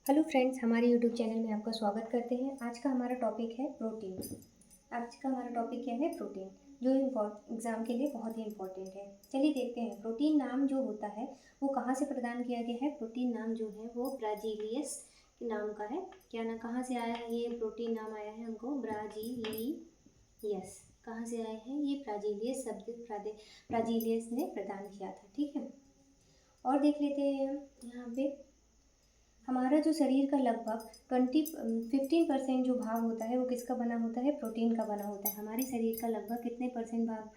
Hello friends, हमारे YouTube channel में आपका स्वागत करते हैं। आज का हमारा टॉपिक है प्रोटीन। आज का हमारा टॉपिक क्या है? प्रोटीन, जो एग्ज़ाम के लिए बहुत ही इम्पोर्टेंट है। चलिए देखते हैं प्रोटीन नाम जो होता है वो कहाँ से प्रदान किया गया है। प्रोटीन नाम जो है वो ब्राजीलियस नाम का है। क्या ना, कहाँ से आया है ये प्रोटीन नाम? आया है हमको ब्राजीलियस। कहाँ से आए हैं ये? ब्राजीलियस शब्द ब्राजीलियस ने प्रदान किया था। ठीक है, और देख लेते हैं हम यहाँ पे हमारा जो शरीर का लगभग 15% जो भाग होता है वो किसका बना होता है? प्रोटीन का बना होता है। हमारे शरीर का लगभग कितने परसेंट भाग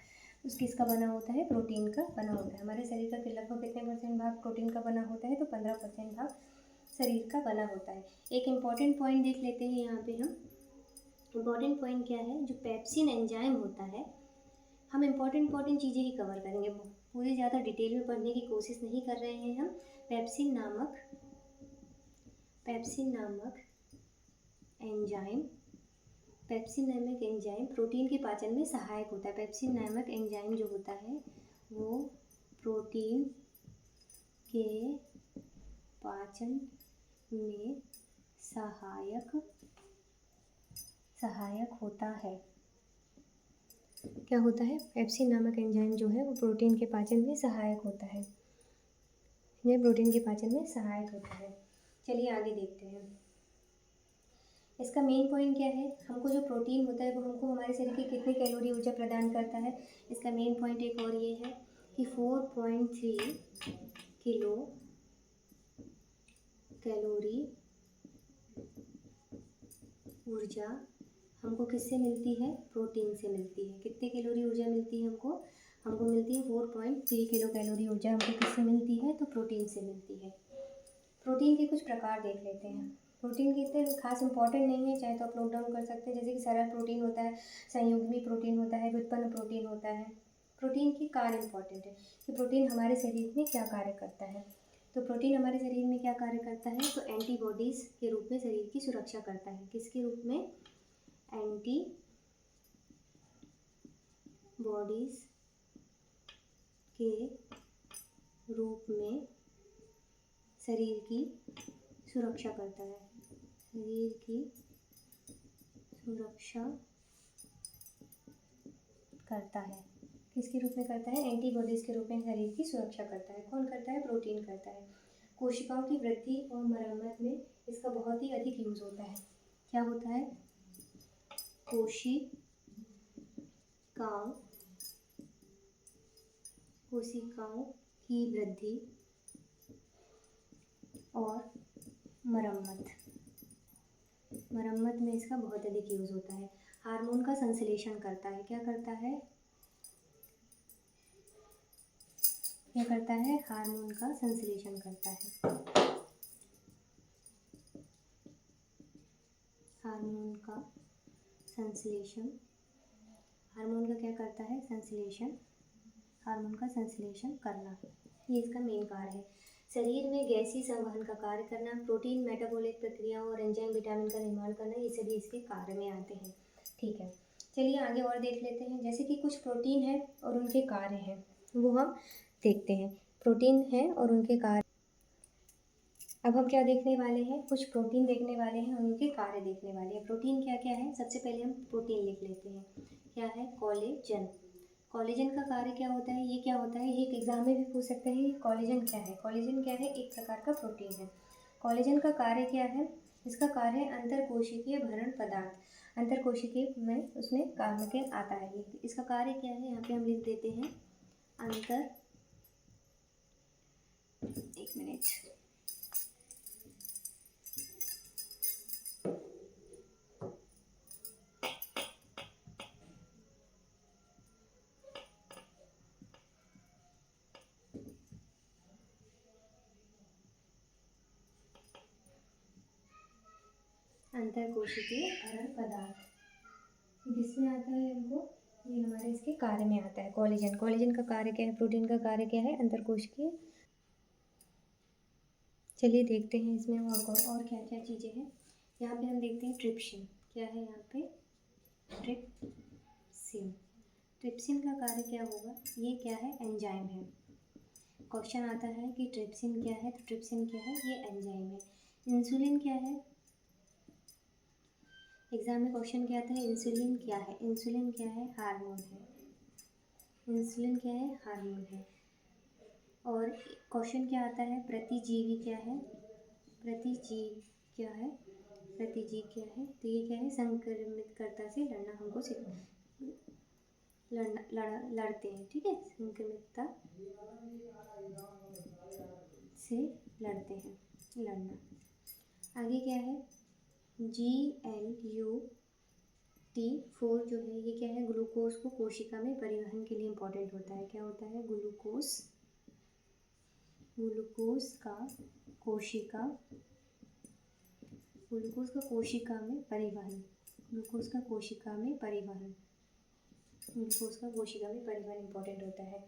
उस किसका बना होता है? प्रोटीन का बना होता है। हमारे शरीर का लगभग कितने परसेंट भाग प्रोटीन का बना होता है? तो 15% भाग शरीर का बना होता है। एक इम्पॉर्टेंट पॉइंट देख लेते हैं यहाँ पे हम। इम्पॉर्टेंट पॉइंट क्या है? जो पेप्सिन एंजाइम होता है, हम इम्पॉर्टेंट चीज़ें ही कवर करेंगे, पूरी ज़्यादा डिटेल में पढ़ने की कोशिश नहीं कर रहे हैं हम। पेप्सिन नामक एंजाइम प्रोटीन के पाचन में सहायक होता है। पेप्सिन नामक एंजाइम जो होता है वो प्रोटीन के पाचन में सहायक होता है। क्या होता है? पेप्सिन नामक एंजाइम जो है वो प्रोटीन के पाचन में सहायक होता है। ये प्रोटीन के पाचन में सहायक होता है। चलिए आगे देखते हैं। इसका मेन पॉइंट क्या है? हमको जो प्रोटीन होता है वो हमको हमारे शरीर की कितनी कैलोरी ऊर्जा प्रदान करता है? इसका मेन पॉइंट एक और ये है कि 4.3 किलो कैलोरी ऊर्जा हमको किससे मिलती है? प्रोटीन से मिलती है। कितने कैलोरी ऊर्जा मिलती है हमको? हमको मिलती है 4.3 किलो कैलोरी ऊर्जा। हमको किससे मिलती है? तो प्रोटीन से मिलती है। प्रोटीन के कुछ प्रकार देख लेते हैं। प्रोटीन के इतने खास इंपॉर्टेंट नहीं है, चाहे तो आप नोट डाउन कर सकते हैं। जैसे कि सरल प्रोटीन होता है, संयुग्मी प्रोटीन होता है, व्युत्पन्न प्रोटीन होता है। प्रोटीन की कार्य इंपॉर्टेंट है कि प्रोटीन हमारे शरीर में क्या कार्य करता है। तो प्रोटीन हमारे शरीर में क्या कार्य करता है? तो एंटीबॉडीज़ के रूप में शरीर की सुरक्षा करता है। किसके रूप में? एंटीबॉडीज़ के रूप में शरीर की सुरक्षा करता है। शरीर की सुरक्षा करता है। किसके रूप में करता है? एंटीबॉडीज़ के रूप में शरीर की सुरक्षा करता है। कौन करता है? प्रोटीन करता है। कोशिकाओं की वृद्धि और मरम्मत में इसका बहुत ही अधिक यूज़ होता है। क्या होता है? कोशिकाओं की वृद्धि और मरम्मत में इसका बहुत अधिक यूज़ होता है। हार्मोन का संश्लेषण करता है। क्या करता है? हार्मोन का संश्लेषण करता है। हार्मोन का क्या करता है? हार्मोन का संश्लेषण करना, ये इसका मेन कार्य है। शरीर में गैसीय संवहन का कार्य करना, प्रोटीन मेटाबॉलिक प्रक्रियाओं और एंजाइम विटामिन का निर्माण करना, ये सभी इसके कार्य में आते हैं। ठीक है, चलिए आगे और देख लेते हैं। जैसे कि कुछ प्रोटीन है और उनके कार्य हैं, वो हम देखते हैं। प्रोटीन है और उनके कार्य। अब हम क्या देखने वाले हैं? कुछ प्रोटीन देखने वाले हैं और उनके कार्य देखने वाले हैं। प्रोटीन क्या क्या है? सबसे पहले हम प्रोटीन लिख लेते हैं। क्या है? कोलेजन। कोलेजन का कार्य क्या होता है? ये क्या होता है? ये एक एग्जाम में भी पूछ सकते हैं। कोलेजन क्या है? कोलेजन क्या है? एक प्रकार का प्रोटीन है। कोलेजन का कार्य क्या है? इसका कार्य है अंतरकोशिकीय भरण पदार्थ। अंतरकोशिकीय में उसमें काम के आता है। इसका कार्य क्या है? यहाँ पे हम लिख देते हैं एक मिनट। अंतरकोशिकीय भरण पदार्थ किसमें आता है हमको? ये हमारे इसके कार्य में आता है। कोलेजन का कार्य क्या है? प्रोटीन का कार्य क्या है? अंतरकोशिकीय। चलिए देखते हैं इसमें और क्या क्या चीज़ें हैं। यहाँ पे हम देखते हैं ट्रिप्सिन। क्या है यहाँ पे? ट्रिप्सिन का कार्य क्या होगा? ये क्या है? एंजाइम है। क्वेश्चन आता है कि ट्रिप्सिन क्या है? तो ट्रिप्सिन क्या है? ये एंजाइम है। इंसुलिन क्या है? एग्जाम में क्वेश्चन क्या आता है? इंसुलिन क्या है? इंसुलिन क्या है? हार्मोन है। इंसुलिन क्या है? हार्मोन है। और क्वेश्चन क्या आता है? प्रतिजीवी क्या है? प्रतिजीव क्या है? प्रतिजीव क्या है? तो ये क्या है? संक्रमितकर्ता से लड़ना हमको लड़ते हैं, ठीक है। संक्रमितता से लड़ते हैं, लड़ना। आगे क्या है? GLUT4 जो है ये क्या है? ग्लूकोज को कोशिका में परिवहन के लिए इम्पोर्टेंट होता है। क्या होता है? ग्लूकोज का कोशिका में परिवहन। ग्लूकोज का कोशिका में परिवहन इम्पोर्टेंट होता है।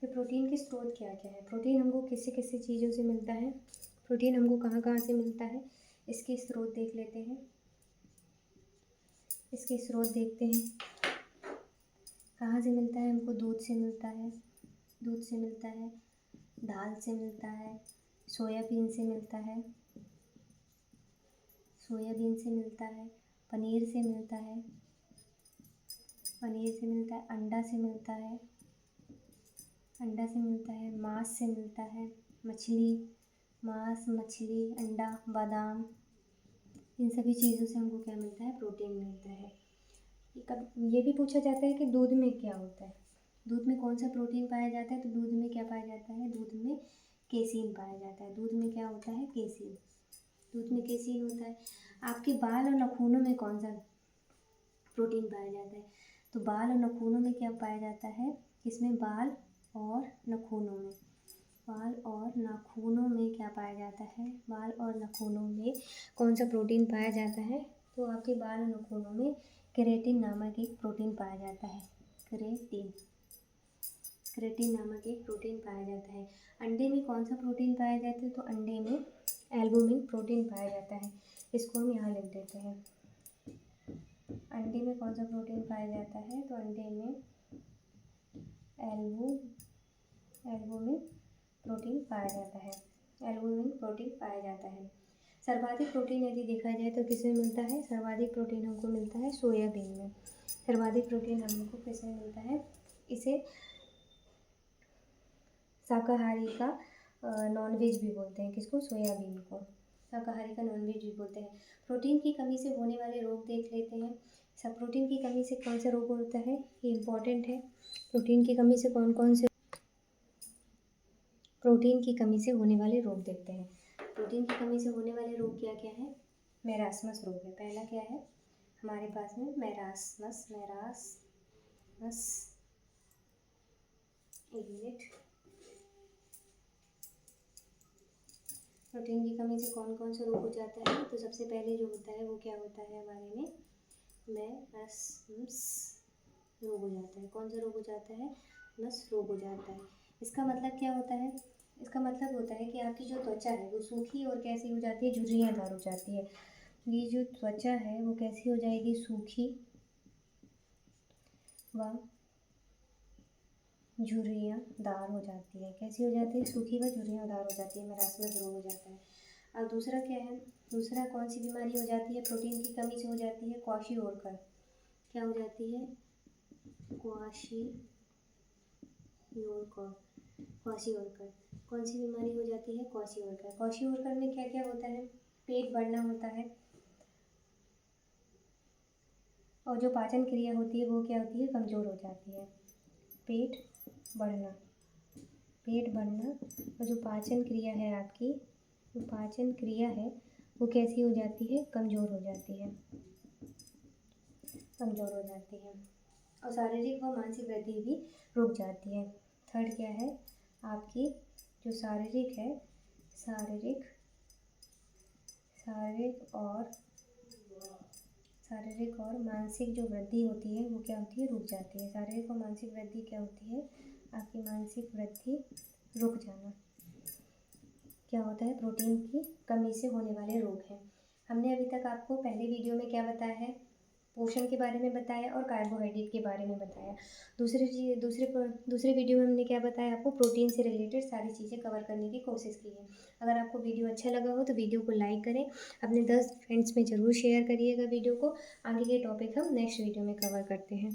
तो प्रोटीन के स्रोत क्या क्या है? प्रोटीन हमको किससे किससे चीज़ों से मिलता है? प्रोटीन हमको कहाँ कहाँ से मिलता है? इसके स्रोत देख लेते हैं। इसके स्रोत देखते हैं कहाँ से मिलता है हमको। दूध से मिलता है, दाल से मिलता है, सोयाबीन से मिलता है, पनीर से मिलता है, अंडा से मिलता है, मांस से मिलता है, मछली, अंडा, बादाम, इन सभी चीज़ों से हमको क्या मिलता है? प्रोटीन मिलता है। ये भी पूछा जाता है कि दूध में क्या होता है, दूध में कौन सा प्रोटीन पाया जाता है? तो दूध में क्या पाया जाता है? दूध में केसीन पाया जाता है। दूध में क्या होता है? केसीन। दूध में केसीन होता है। आपके बाल और नाखूनों में कौन सा प्रोटीन पाया जाता है? तो बाल और नाखूनों में क्या पाया जाता है? किसमें? बाल और नाखूनों में क्या पाया जाता है? बाल और नाखूनों में कौन सा प्रोटीन पाया जाता है? तो आपके बाल और नाखूनों में केराटिन नामक एक प्रोटीन पाया जाता है। केराटिन नामक एक प्रोटीन पाया जाता है। अंडे में कौन सा प्रोटीन पाया जाता है? तो अंडे में एल्बुमिन प्रोटीन पाया जाता है। इसको हम यहाँ लिख देते हैं। अंडे में कौन सा प्रोटीन पाया जाता है? तो अंडे में एल्बुमिन प्रोटीन पाया जाता है। सर्वाधिक प्रोटीन यदि देखा जाए तो किसमें मिलता है? सर्वाधिक प्रोटीन हमको मिलता है सोयाबीन में। सर्वाधिक प्रोटीन हमको किसमें मिलता है? इसे शाकाहारी का नॉनवेज भी बोलते हैं। किसको? सोयाबीन को शाकाहारी का नॉनवेज भी बोलते हैं। प्रोटीन की कमी से होने वाले रोग देख लेते हैं। सब प्रोटीन की कमी से कौन सा रोग होता है? ये इम्पोर्टेंट है। प्रोटीन की कमी से होने वाले रोग देखते हैं। प्रोटीन की कमी से होने वाले रोग क्या क्या है? मैरास्मस रोग है। पहला क्या है हमारे पास में? मैरास्मस। एक मिनट। प्रोटीन की कमी से कौन कौन सा रोग हो जाता है? तो सबसे पहले जो होता है वो क्या होता है हमारे में? मैरास्मस रोग हो जाता है। कौन सा रोग हो जाता है? मैरास्मस रोग हो जाता है। इसका मतलब क्या होता है? इसका मतलब होता है कि आपकी जो त्वचा है वो सूखी और कैसी हो जाती है? झुर्रियाँदार हो जाती है। ये जो त्वचा है वो कैसी हो जाएगी? सूखी व झुर्रियाँदार हो जाती है। कैसी हो जाती है? सूखी व झुर्रियाँदार हो जाती है। मैरास्मस रोग हो जाता है। अब दूसरा क्या है? दूसरा कौन सी बीमारी हो जाती है? प्रोटीन की कमी से हो जाती है क्वाशियोरकर। क्या हो जाती है? क्वाशियोरकर। कौन सी बीमारी हो जाती है? क्वाशियोरकर। क्वाशियोरकर में क्या क्या होता है? पेट बढ़ना होता है और जो पाचन क्रिया होती है वो क्या होती है? कमज़ोर हो जाती है। पेट बढ़ना और जो पाचन क्रिया है आपकी, वो कैसी हो जाती है? कमज़ोर हो जाती है और शारीरिक व मानसिक वृद्धि भी रुक जाती है। थर्ड क्या है? आपकी जो शारीरिक और मानसिक जो वृद्धि होती है वो क्या होती है? रुक जाती है। शारीरिक और मानसिक वृद्धि क्या होती है? आपकी मानसिक वृद्धि रुक जाना क्या होता है? प्रोटीन की कमी से होने वाले रोग हैं। हमने अभी तक आपको पहले वीडियो में क्या बताया है? पोषण के बारे में बताया और कार्बोहाइड्रेट के बारे में बताया। दूसरे वीडियो में हमने क्या बताया आपको, प्रोटीन से रिलेटेड सारी चीज़ें कवर करने की कोशिश की है। अगर आपको वीडियो अच्छा लगा हो तो वीडियो को लाइक करें, अपने 10 फ्रेंड्स में ज़रूर शेयर करिएगा वीडियो को। आगे के टॉपिक हम नेक्स्ट वीडियो में कवर करते हैं।